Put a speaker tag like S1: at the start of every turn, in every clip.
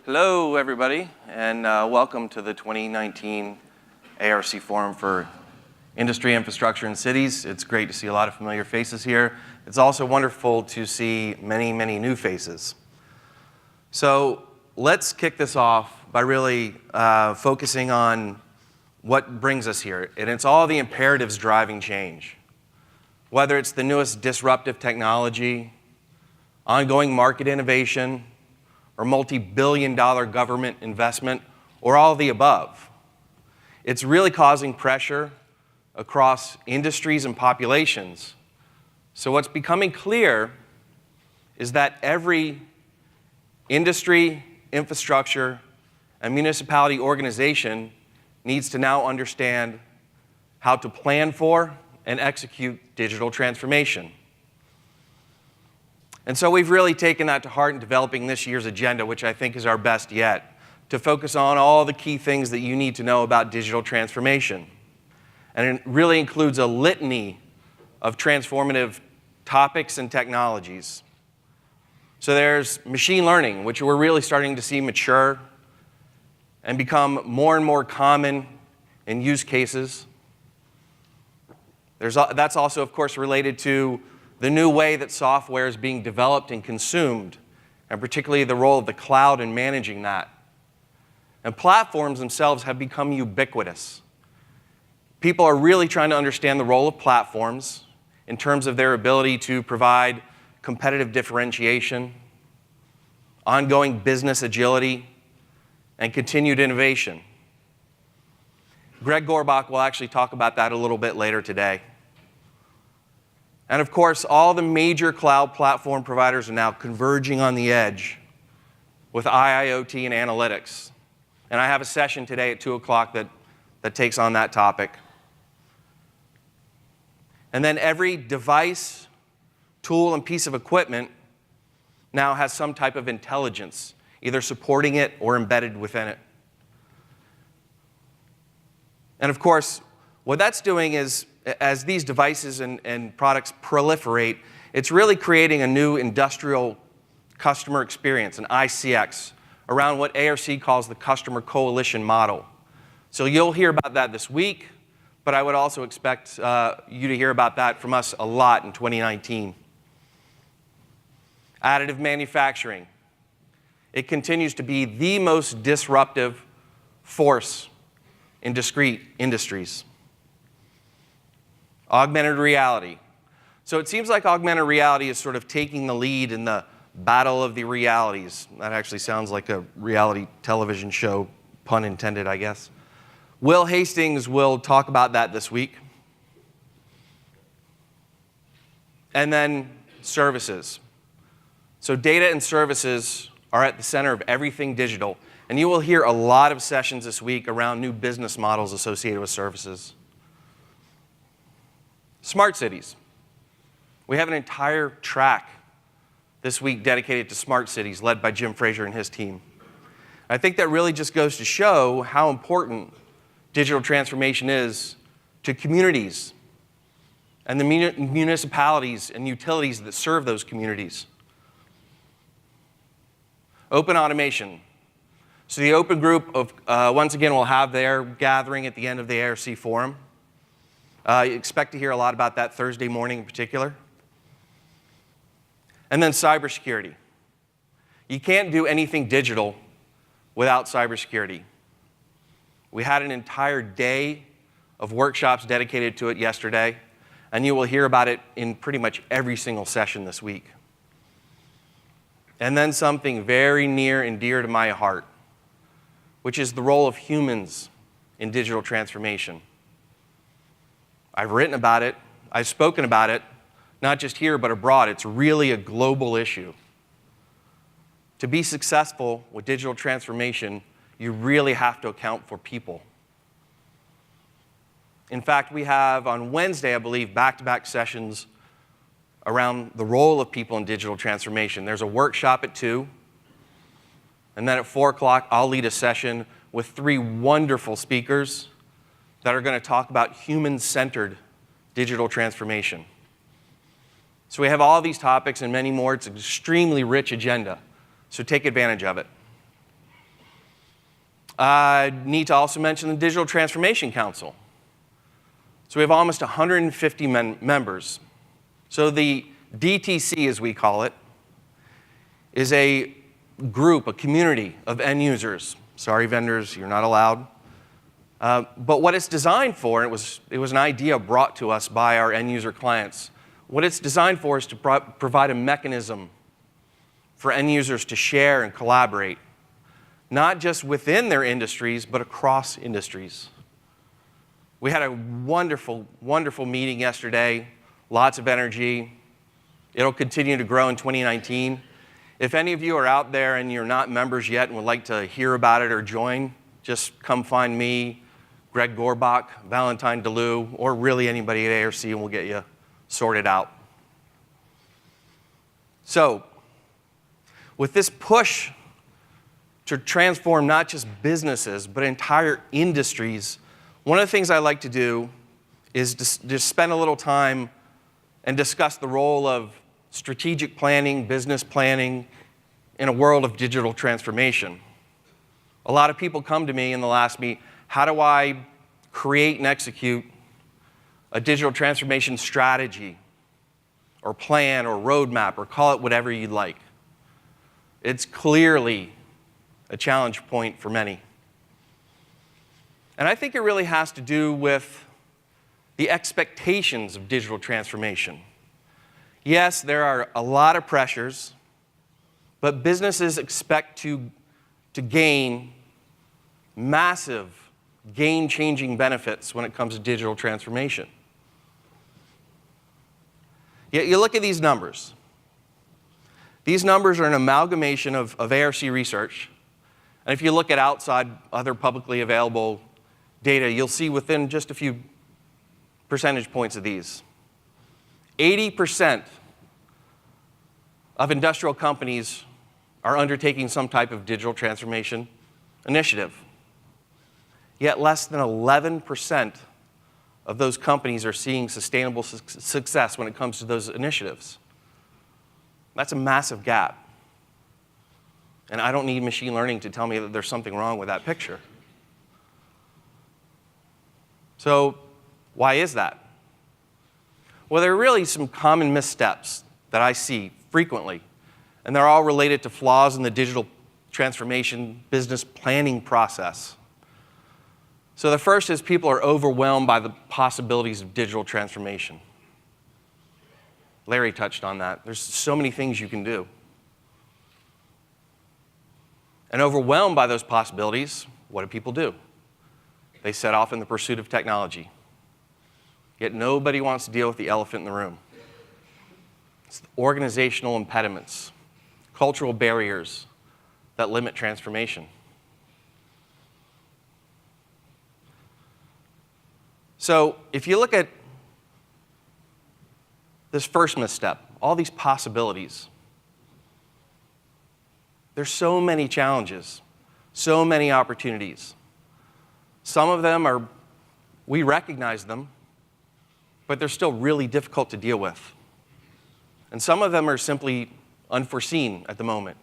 S1: Hello, everybody, and welcome to the 2019 ARC Forum for Industry, Infrastructure, and Cities. It's great to see a lot of familiar faces here. It's also wonderful to see many, many new faces. So let's kick this off by really focusing on what brings us here. And it's all the imperatives driving change. Whether it's the newest disruptive technology, ongoing market innovation, or multi-billion-dollar government investment, or all of the above. It's really causing pressure across industries and populations. So what's becoming clear is that every industry, infrastructure, and municipality organization needs to now understand how to plan for and execute digital transformation. And so we've really taken that to heart in developing this year's agenda, which I think is our best yet, to focus on all the key things that you need to know about digital transformation. And it really includes a litany of transformative topics and technologies. So there's machine learning, which we're really starting to see mature and become more and more common in use cases. That's also, of course, related to the new way that software is being developed and consumed, and particularly the role of the cloud in managing that. And platforms themselves have become ubiquitous. People are really trying to understand the role of platforms in terms of their ability to provide competitive differentiation, ongoing business agility, and continued innovation. Greg Gorbach will actually talk about that a little bit later today. And of course, all the major cloud platform providers are now converging on the edge with IIoT and analytics. And I have a session today at 2 o'clock that takes on that topic. And then every device, tool, and piece of equipment now has some type of intelligence, either supporting it or embedded within it. And of course, what that's doing is, as these devices and products proliferate, it's really creating a new industrial customer experience, an ICX, around what ARC calls the customer coalition model. So you'll hear about that this week, but I would also expect you to hear about that from us a lot in 2019. Additive manufacturing. It continues to be the most disruptive force in discrete industries. Augmented reality. So it seems like augmented reality is sort of taking the lead in the battle of the realities. That actually sounds like a reality television show, pun intended, I guess. Will Hastings will talk about that this week. And then services. So data and services are at the center of everything digital. And you will hear a lot of sessions this week around new business models associated with services. Smart cities. We have an entire track this week dedicated to smart cities, led by Jim Frazier and his team. I think that really just goes to show how important digital transformation is to communities and the municipalities and utilities that serve those communities. Open automation. So the open group, once again, will have their gathering at the end of the ARC Forum. You expect to hear a lot about that Thursday morning in particular. And then cybersecurity. You can't do anything digital without cybersecurity. We had an entire day of workshops dedicated to it yesterday, and you will hear about it in pretty much every single session this week. And then something very near and dear to my heart, which is the role of humans in digital transformation. I've written about it, I've spoken about it, not just here but abroad. It's really a global issue. To be successful with digital transformation, you really have to account for people. In fact, we have on Wednesday, I believe, back-to-back sessions around the role of people in digital transformation. There's a workshop at 2, and then at 4 o'clock, I'll lead a session with 3 wonderful speakers that are going to talk about human-centered digital transformation. So we have all these topics and many more. It's an extremely rich agenda, so take advantage of it. I need to also mention the Digital Transformation Council. So we have almost 150 members. So the DTC, as we call it, is a group, a community of end users. Sorry, vendors, you're not allowed. But what it's designed for, and it was an idea brought to us by our end user clients, what it's designed for is to provide a mechanism for end users to share and collaborate, not just within their industries, but across industries. We had a wonderful, wonderful meeting yesterday, lots of energy. It'll continue to grow in 2019. If any of you are out there and you're not members yet and would like to hear about it or join, just come find me, Greg Gorbach, Valentine DeLue, or really anybody at ARC, and we'll get you sorted out. So, with this push to transform not just businesses, but entire industries, one of the things I like to do is just spend a little time and discuss the role of strategic planning, business planning, in a world of digital transformation. A lot of people come to me and they'll ask me, how do I create and execute a digital transformation strategy or plan or roadmap, or call it whatever you'd like? It's clearly a challenge point for many. And I think it really has to do with the expectations of digital transformation. Yes, there are a lot of pressures, but businesses expect to gain massive, game-changing benefits when it comes to digital transformation. Yet you look at these numbers. These numbers are an amalgamation of ARC research. And if you look at outside other publicly available data, you'll see within just a few percentage points of these, 80% of industrial companies are undertaking some type of digital transformation initiative. Yet less than 11% of those companies are seeing sustainable success when it comes to those initiatives. That's a massive gap. And I don't need machine learning to tell me that there's something wrong with that picture. So why is that? Well, there are really some common missteps that I see frequently, and they're all related to flaws in the digital transformation business planning process. So the first is people are overwhelmed by the possibilities of digital transformation. Larry touched on that. There's so many things you can do. And overwhelmed by those possibilities, what do people do? They set off in the pursuit of technology. Yet nobody wants to deal with the elephant in the room. It's the organizational impediments, cultural barriers that limit transformation. So if you look at this first misstep, all these possibilities, there's so many challenges, so many opportunities. Some of them we recognize them, but they're still really difficult to deal with. And some of them are simply unforeseen at the moment,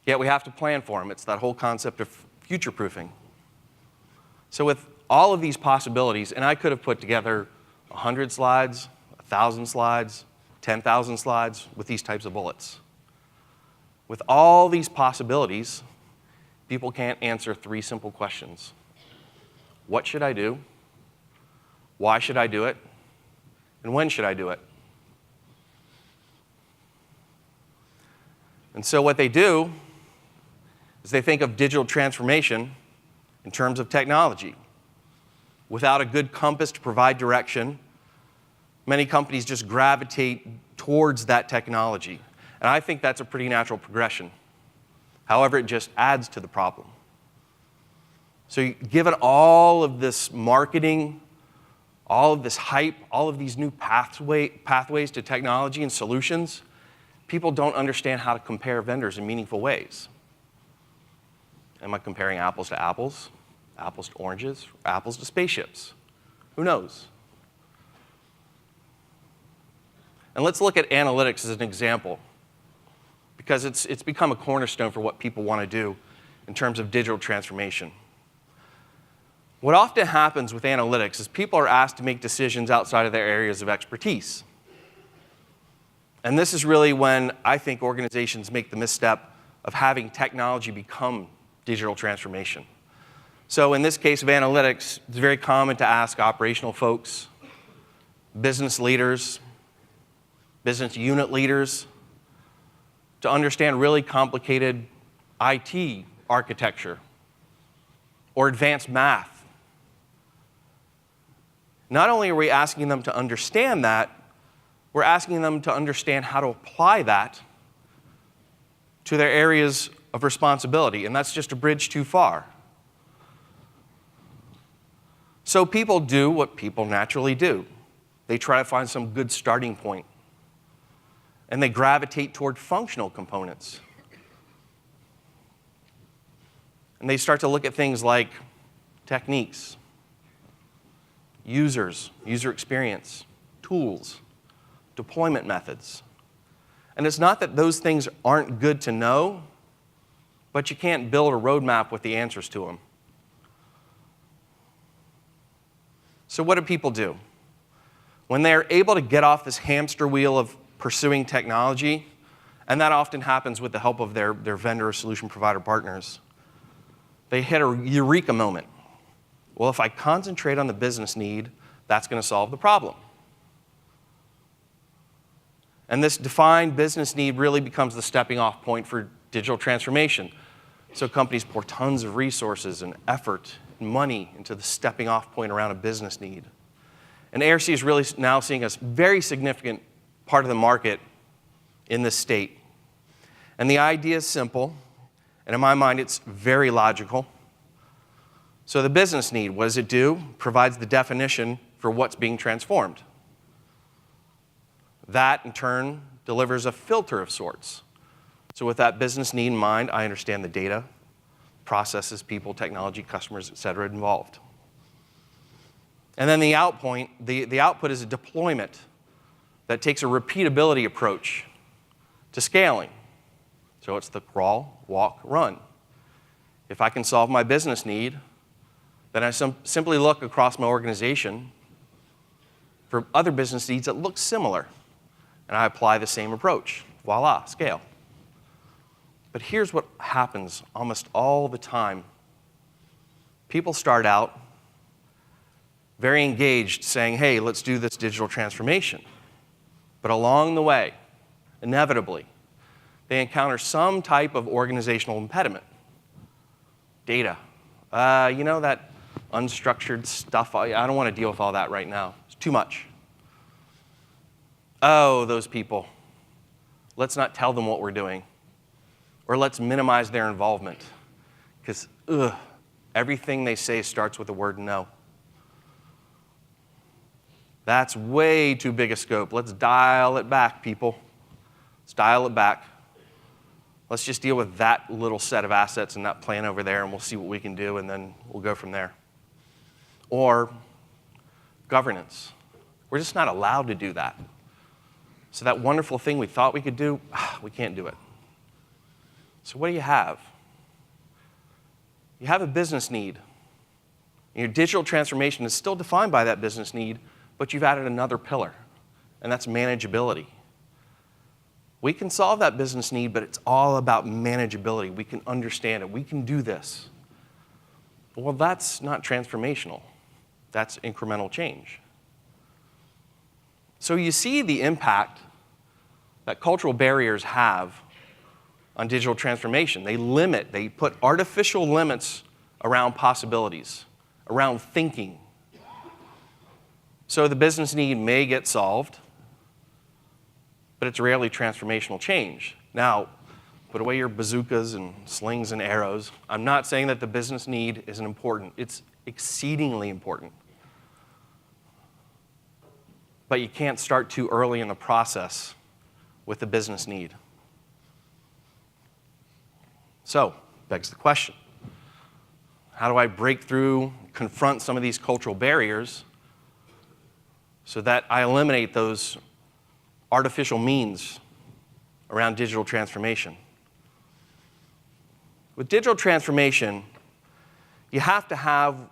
S1: yet we have to plan for them. It's that whole concept of future-proofing. So with all of these possibilities, and I could have put together 100 slides, 1,000 slides, 10,000 slides with these types of bullets. With all these possibilities, people can't answer 3 simple questions. What should I do? Why should I do it? And when should I do it? And so what they do is they think of digital transformation in terms of technology. Without a good compass to provide direction, many companies just gravitate towards that technology. And I think that's a pretty natural progression. However, it just adds to the problem. So given all of this marketing, all of this hype, all of these new pathways to technology and solutions, people don't understand how to compare vendors in meaningful ways. Am I comparing apples to apples, apples to oranges, apples to spaceships? Who knows? And let's look at analytics as an example, because it's become a cornerstone for what people want to do in terms of digital transformation. What often happens with analytics is people are asked to make decisions outside of their areas of expertise. And this is really when I think organizations make the misstep of having technology become digital transformation. So in this case of analytics, it's very common to ask operational folks, business leaders, business unit leaders to understand really complicated IT architecture or advanced math. Not only are we asking them to understand that, we're asking them to understand how to apply that to their areas of responsibility, and that's just a bridge too far. So people do what people naturally do. They try to find some good starting point, and they gravitate toward functional components. And they start to look at things like techniques, users, user experience, tools, deployment methods. And it's not that those things aren't good to know, but you can't build a roadmap with the answers to them. So what do people do? When they're able to get off this hamster wheel of pursuing technology, and that often happens with the help of their vendor or solution provider partners, they hit a eureka moment. Well, if I concentrate on the business need, that's going to solve the problem. And this defined business need really becomes the stepping off point for digital transformation. So companies pour tons of resources and effort and money into the stepping off point around a business need. And ARC is really now seeing a very significant part of the market in this state. And the idea is simple, and in my mind, it's very logical. So the business need, what does it do? Provides the definition for what's being transformed. That, in turn, delivers a filter of sorts. So with that business need in mind, I understand the data, processes, people, technology, customers, et cetera, involved. And then the output is a deployment that takes a repeatability approach to scaling. So it's the crawl, walk, run. If I can solve my business need, then I simply look across my organization for other business needs that look similar, and I apply the same approach. Voila, scale. But here's what happens almost all the time. People start out very engaged, saying, hey, let's do this digital transformation. But along the way, inevitably, they encounter some type of organizational impediment. Data. That unstructured stuff, I don't want to deal with all that right now. It's too much. Oh, those people. Let's not tell them what we're doing. Or let's minimize their involvement. Because, everything they say starts with the word no. That's way too big a scope. Let's dial it back, people. Let's dial it back. Let's just deal with that little set of assets and that plan over there, and we'll see what we can do, and then we'll go from there. Or governance. We're just not allowed to do that. So that wonderful thing we thought we could do, we can't do it. So what do you have? You have a business need. And your digital transformation is still defined by that business need, but you've added another pillar, and that's manageability. We can solve that business need, but it's all about manageability. We can understand it. We can do this. Well, that's not transformational. That's incremental change. So you see the impact that cultural barriers have on digital transformation. They put artificial limits around possibilities, around thinking. So the business need may get solved, but it's rarely transformational change. Now, put away your bazookas and slings and arrows. I'm not saying that the business need isn't important. It's exceedingly important. But you can't start too early in the process with the business need. So, begs the question, how do I break through, confront some of these cultural barriers so that I eliminate those artificial means around digital transformation? With digital transformation, you have to have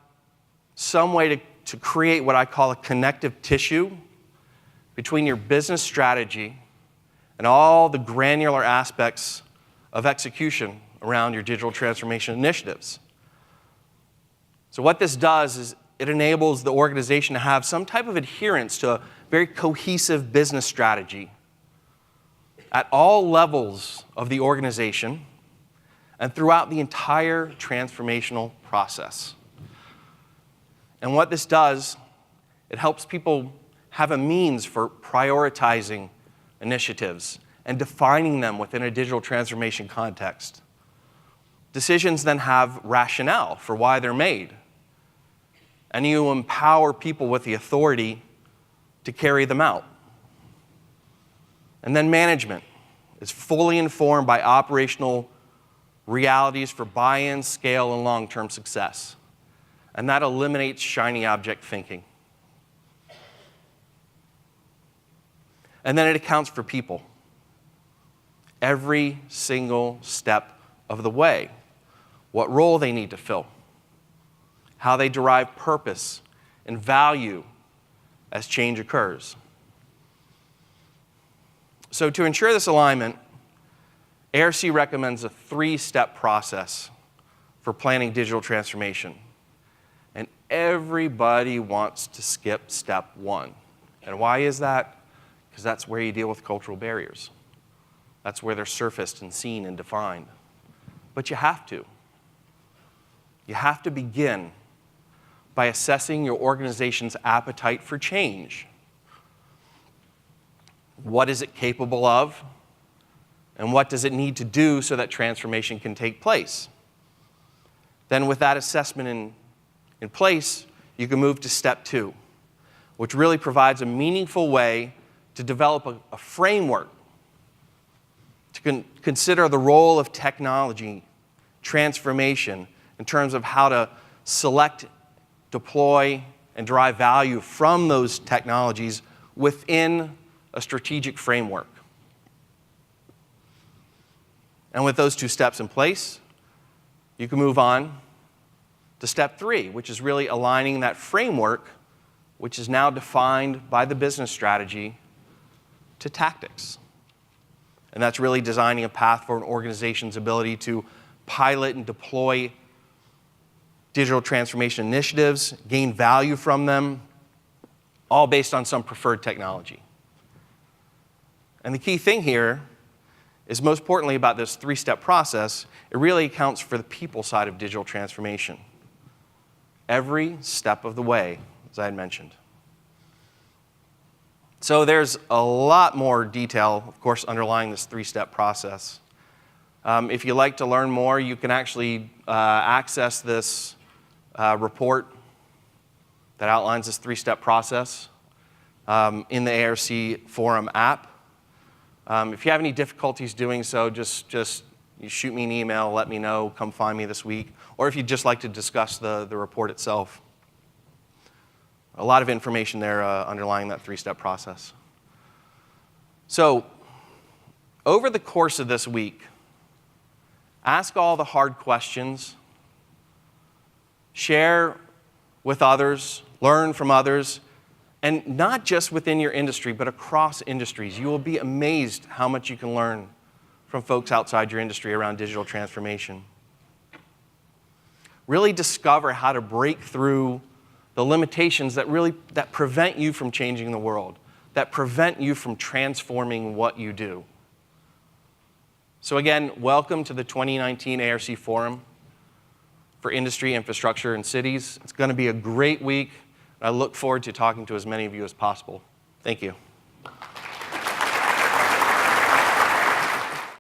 S1: some way to create what I call a connective tissue between your business strategy and all the granular aspects of execution around your digital transformation initiatives. So what this does is it enables the organization to have some type of adherence to a very cohesive business strategy at all levels of the organization and throughout the entire transformational process. And what this does, it helps people have a means for prioritizing initiatives and defining them within a digital transformation context. Decisions then have rationale for why they're made. And you empower people with the authority to carry them out. And then management is fully informed by operational realities for buy-in, scale, and long-term success. And that eliminates shiny object thinking. And then it accounts for people. Every single step of the way. What role they need to fill. How they derive purpose and value as change occurs. So to ensure this alignment, ARC recommends a 3-step process for planning digital transformation. And everybody wants to skip step 1. And why is that? Because that's where you deal with cultural barriers. That's where they're surfaced and seen and defined. But you have to. You have to begin by assessing your organization's appetite for change. What is it capable of? And what does it need to do so that transformation can take place? Then with that assessment in place, you can move to step 2, which really provides a meaningful way to develop a framework to consider the role of technology transformation in terms of how to select, deploy, and derive value from those technologies within a strategic framework. And with those 2 steps in place, you can move on to step 3, which is really aligning that framework, which is now defined by the business strategy, to tactics. And that's really designing a path for an organization's ability to pilot and deploy digital transformation initiatives, gain value from them, all based on some preferred technology. And the key thing here is, most importantly about this 3-step process, it really accounts for the people side of digital transformation. Every step of the way, as I had mentioned. So there's a lot more detail, of course, underlying this 3-step process. If you'd like to learn more, you can actually access this report that outlines this 3-step process in the ARC Forum app. If you have any difficulties doing so, just you shoot me an email, let me know, come find me this week. Or if you'd just like to discuss the report itself. A lot of information there underlying that 3-step process. So, over the course of this week, ask all the hard questions, share with others, learn from others, and not just within your industry, but across industries. You will be amazed how much you can learn from folks outside your industry around digital transformation. Really discover how to break through the limitations that prevent you from changing the world, that prevent you from transforming what you do. So again, welcome to the 2019 ARC Forum for Industry, Infrastructure, and Cities. It's going to be a great week. I look forward to talking to as many of you as possible. Thank you.